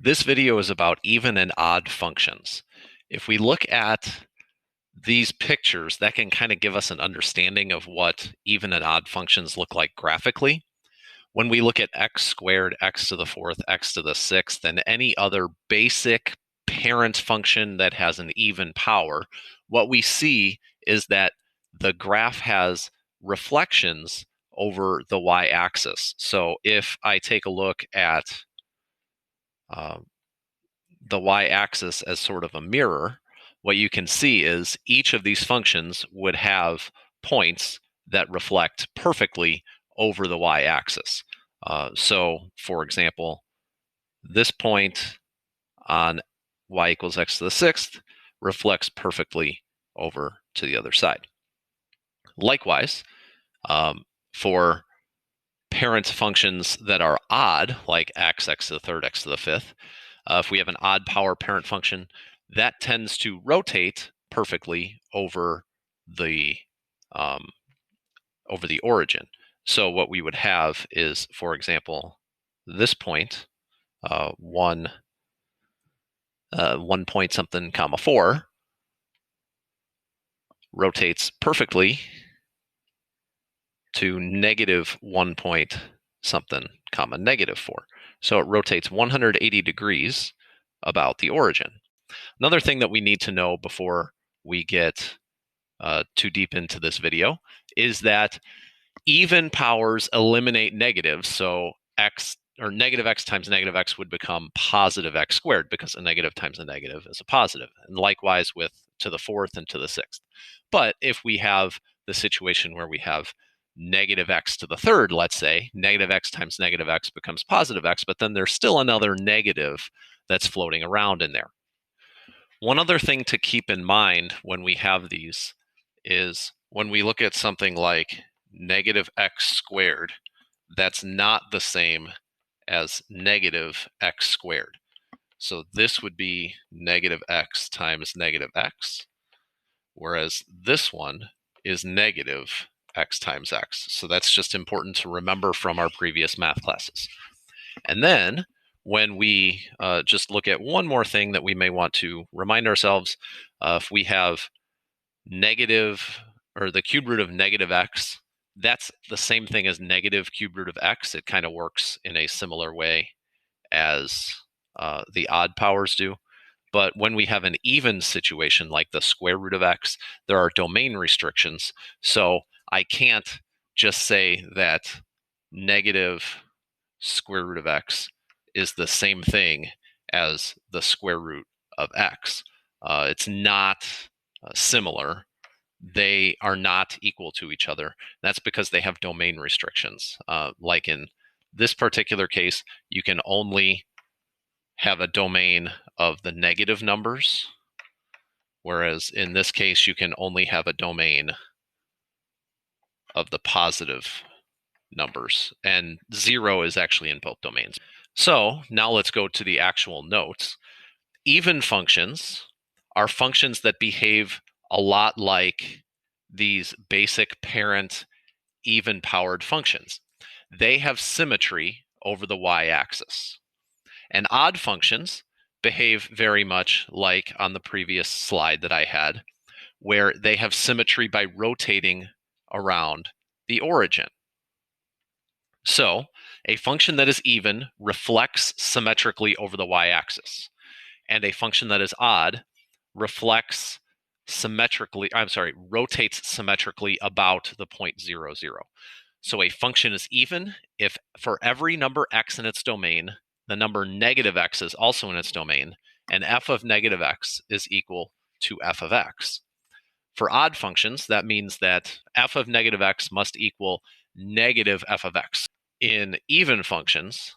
This video is about even and odd functions. If we look at these pictures, that can kind of give us an understanding of what even and odd functions look like graphically. When we look at x squared, x to the fourth, x to the sixth, and any other basic parent function that has an even power, what we see is that the graph has reflections over the y-axis. So if I take a look at the y-axis as sort of a mirror, what you can see is each of these functions would have points that reflect perfectly over the y-axis. So, for example, this point on y equals x to the sixth reflects perfectly over to the other side. Likewise, for parent functions that are odd, like x, x to the third, x to the fifth, if we have an odd power parent function, that tends to rotate perfectly over the origin. So what we would have is, for example, this point, 1 point something comma 4, rotates perfectly to negative 1 point something comma negative 4. So it rotates 180 degrees about the origin. Another thing that we need to know before we get too deep into this video is that even powers eliminate negatives. So x or negative x times negative x would become positive x squared, because a negative times a negative is a positive. And likewise with to the fourth and to the sixth. But if we have the situation where we have negative x to the third, let's say, negative x times negative x becomes positive x, but then there's still another negative that's floating around in there. One other thing to keep in mind when we have these is when we look at something like negative x squared, that's not the same as negative x squared. So this would be negative x times negative x, whereas this one is negative x times x. So that's just important to remember from our previous math classes. And then when we just look at one more thing that we may want to remind ourselves, if we have negative, or the cube root of negative x, that's the same thing as negative cube root of x. It kind of works in a similar way as the odd powers do. But when we have an even situation like the square root of x, there are domain restrictions. So I can't just say that negative square root of x is the same thing as the square root of x. It's not similar. They are not equal to each other. That's because they have domain restrictions. Like in this particular case, you can only have a domain of the negative numbers, whereas in this case, you can only have a domain of the positive numbers, and 0 is actually in both domains. So now let's go to the actual notes. Even functions are functions that behave a lot like these basic parent even-powered functions. They have symmetry over the y-axis. And odd functions behave very much like on the previous slide that I had, where they have symmetry by rotating around the origin. So a function that is even reflects symmetrically over the y-axis, and a function that is odd rotates symmetrically about the point 0, 0. So a function is even if for every number x in its domain, the number negative x is also in its domain, and f of negative x is equal to f of x. For odd functions, that means that f of negative x must equal negative f of x. In even functions,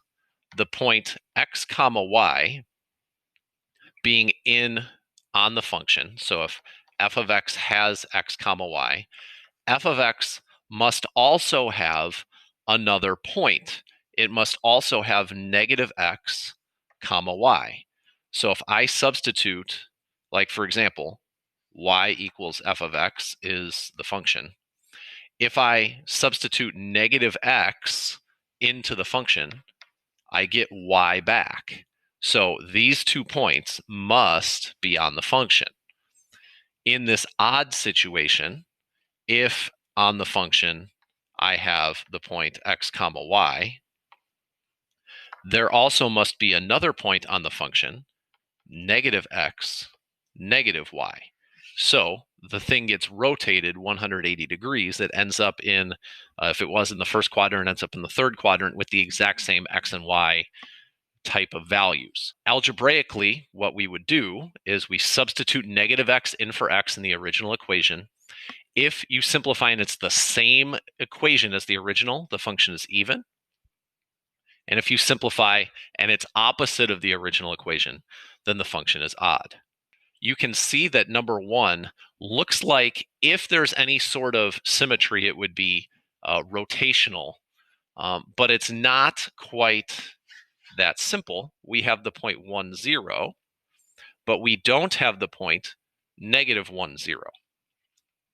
the point x comma y being in on the function, so if f of x has x comma y, f of x must also have another point. It must also have negative x comma y. So if I substitute, like for example, y equals f of x is the function. If I substitute negative x into the function, I get y back. So these 2 points must be on the function. In this odd situation, if on the function I have the point x comma y, there also must be another point on the function, negative x, negative y. So the thing gets rotated 180 degrees. It ends up in, if it was in the first quadrant, it ends up in the third quadrant with the exact same x and y type of values. Algebraically, what we would do is we substitute negative x in for x in the original equation. If you simplify and it's the same equation as the original, the function is even. And if you simplify and it's opposite of the original equation, then the function is odd. You can see that number 1 looks like if there's any sort of symmetry, it would be rotational, but it's not quite that simple. We have the point 1, 0, but we don't have the point negative 1, 0.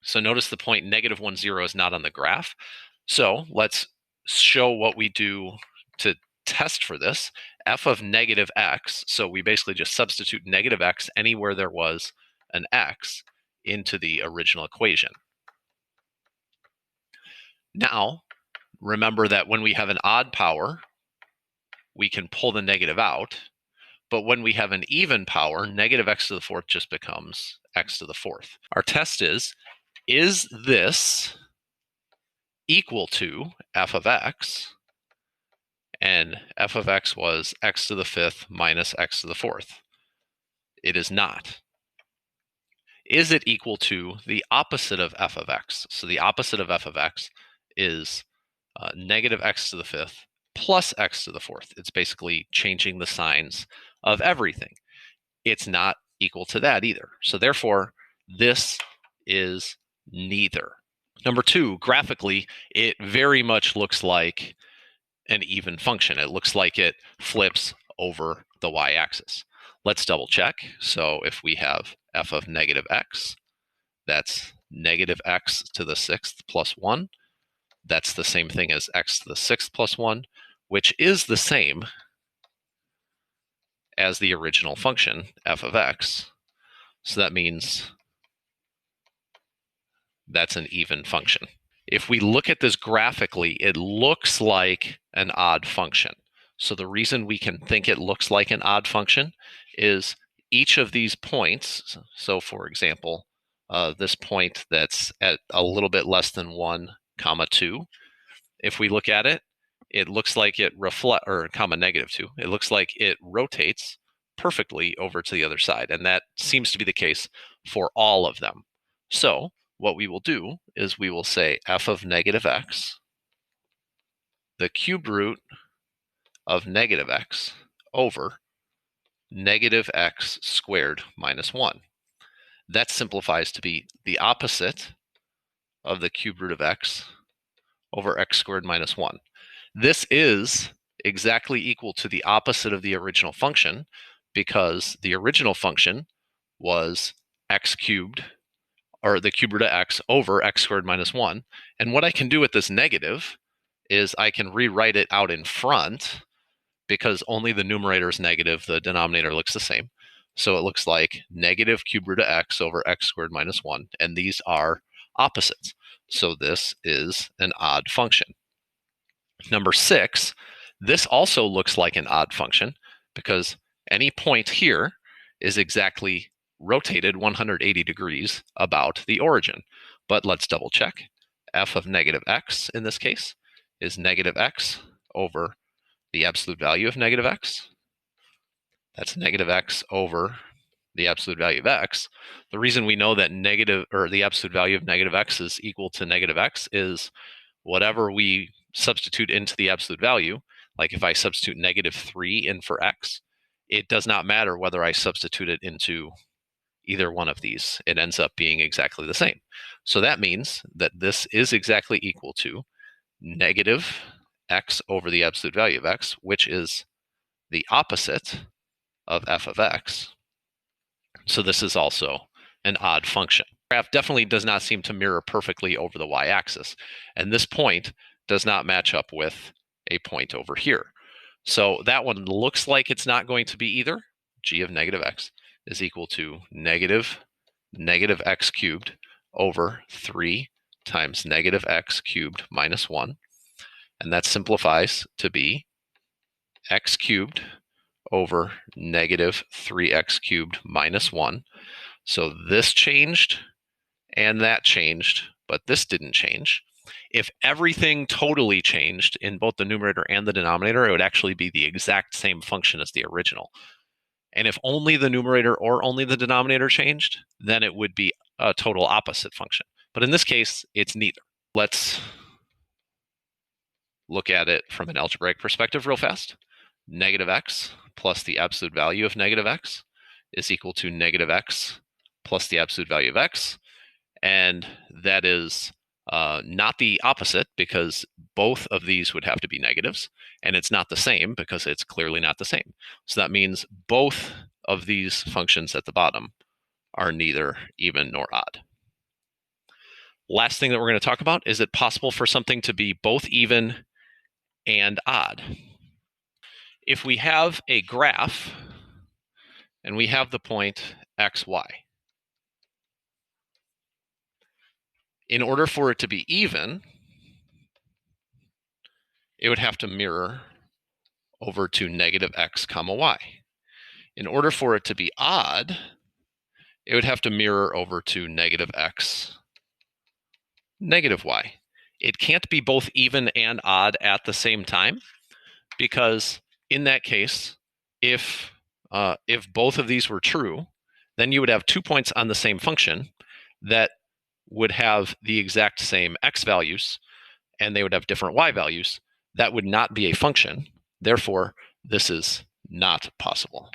So notice the point negative 1, 0 is not on the graph. So let's show what we do to test for this. F of negative x, so we basically just substitute negative x anywhere there was an x into the original equation. Now, remember that when we have an odd power, we can pull the negative out. But when we have an even power, negative x to the fourth just becomes x to the fourth. Our test is this equal to f of x? And f of x was x to the fifth minus x to the fourth. It is not. Is it equal to the opposite of f of x? So the opposite of f of x is negative x to the fifth plus x to the fourth. It's basically changing the signs of everything. It's not equal to that either. So therefore, this is neither. Number 2, graphically, it very much looks like an even function. It looks like it flips over the y-axis. Let's double check. So if we have f of negative x, that's negative x to the sixth plus 1. That's the same thing as x to the sixth plus 1, which is the same as the original function, f of x. So that means that's an even function. If we look at this graphically, it looks like an odd function. So the reason we can think it looks like an odd function is each of these points. So for example, this point that's at a little bit less than 1, comma 2. If we look at it, it looks like it comma negative 2. It looks like it rotates perfectly over to the other side. And that seems to be the case for all of them. So what we will do is we will say f of negative x, the cube root of negative x over negative x squared minus 1. That simplifies to be the opposite of the cube root of x over x squared minus 1. This is exactly equal to the opposite of the original function because the original function was x cubed, or the cube root of x over x squared minus 1. And what I can do with this negative is I can rewrite it out in front because only the numerator is negative, the denominator looks the same. So it looks like negative cube root of x over x squared minus 1, and these are opposites. So this is an odd function. Number 6, this also looks like an odd function because any point here is exactly rotated 180 degrees about the origin. But let's double check. F of negative x in this case is negative x over the absolute value of negative x. That's negative x over the absolute value of x. The reason we know that the absolute value of negative x is equal to negative x is whatever we substitute into the absolute value, like if I substitute negative 3 in for x, it does not matter whether I substitute it into either one of these. It ends up being exactly the same. So that means that this is exactly equal to negative x over the absolute value of x, which is the opposite of f of x. So this is also an odd function. The graph definitely does not seem to mirror perfectly over the y-axis, and this point does not match up with a point over here. So that one looks like it's not going to be either. G of negative x is equal to negative x cubed over 3 times negative x cubed minus 1. And that simplifies to be x cubed over negative 3x cubed minus 1. So this changed and that changed, but this didn't change. If everything totally changed in both the numerator and the denominator, it would actually be the exact same function as the original. And if only the numerator or only the denominator changed, then it would be a total opposite function. But in this case, it's neither. Let's look at it from an algebraic perspective real fast. Negative x plus the absolute value of negative x is equal to negative x plus the absolute value of x. And that is not the opposite, because both of these would have to be negatives. And it's not the same because it's clearly not the same. So that means both of these functions at the bottom are neither even nor odd. Last thing that we're going to talk about, is it possible for something to be both even and odd? If we have a graph and we have the point x, y, in order for it to be even, it would have to mirror over to negative x comma y. In order for it to be odd, it would have to mirror over to negative x negative y. It can't be both even and odd at the same time, because in that case, if both of these were true, then you would have 2 points on the same function that would have the exact same x values, and they would have different y values. That would not be a function. Therefore, this is not possible.